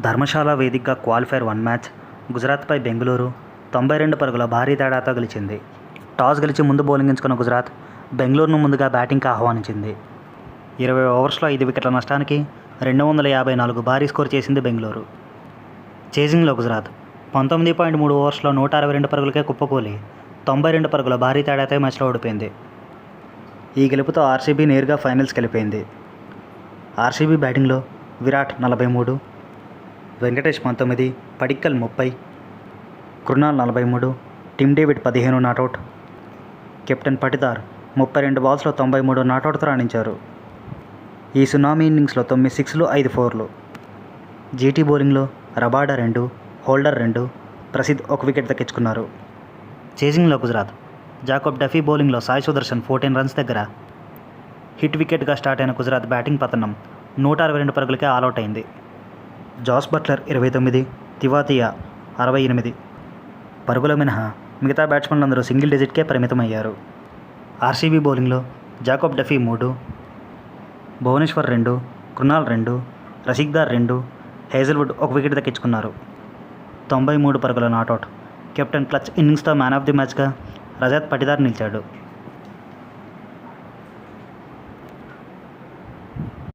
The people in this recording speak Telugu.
ధర్మశాల వేదికగా క్వాలిఫైర్ 1 మ్యాచ్ గుజరాత్పై బెంగళూరు 92 పరుగుల భారీ తేడాతో గెలిచింది. టాస్ గెలిచి ముందు బౌలింగ్ ఎంచుకున్న గుజరాత్ బెంగళూరును ముందుగా బ్యాటింగ్కి ఆహ్వానించింది. 20 ఓవర్స్లో 5 వికెట్ల నష్టానికి 254 భారీ స్కోర్ చేసింది బెంగళూరు. చేజింగ్లో గుజరాత్ 19.3 ఓవర్స్లో 162 పరుగులకే కుప్పకూలి 92 పరుగుల భారీ తేడాతో మ్యాచ్లో ఓడిపోయింది. ఈ గెలుపుతో ఆర్సీబీ నేరుగా ఫైనల్స్కి వెళ్ళిపోయింది. ఆర్సీబీ బ్యాటింగ్లో Virat 43, Venkatesh 19, Padikkal 30, Krunal 43, Tim David 15 not out, captain Patidar 32 బాల్స్లో 93 నాటౌట్తో రాణించారు. ఈ సునామీ ఇన్నింగ్స్లో 9 సిక్స్లు 5 ఫోర్లు. జీటీ బౌలింగ్లో రబాడా 2, హోల్డర్ 2, ప్రసిద్ 1 వికెట్ దక్కించుకున్నారు. చేజింగ్లో గుజరాత్ జాకోబ్ డఫీ బౌలింగ్లో సాయి సుదర్శన్ 14 రన్స్ దగ్గర హిట్ వికెట్గా స్టార్ట్ అయిన గుజరాత్ బ్యాటింగ్ పతనం 162 పరుగులకే ఆల్అవుట్ అయింది. జాస్ బట్లర్ 29, తివాతియా 68 పరుగుల మినహా మిగతా బ్యాట్స్మెన్లందరూ సింగిల్ డిజిట్కే పరిమితమయ్యారు. ఆర్సీబీ బౌలింగ్లో Jacob Duffy 3, Bhuvneshwar 2, Krunal 2, Rasikh Dar 2, Hazlewood 1 wicket దక్కించుకున్నారు. 93 పరుగుల నాటౌట్. కెప్టెన్ క్లచ్ ఇన్నింగ్స్తో మ్యాన్ ఆఫ్ ది మ్యాచ్గా రజత్ పటిదార్ నిలిచాడు.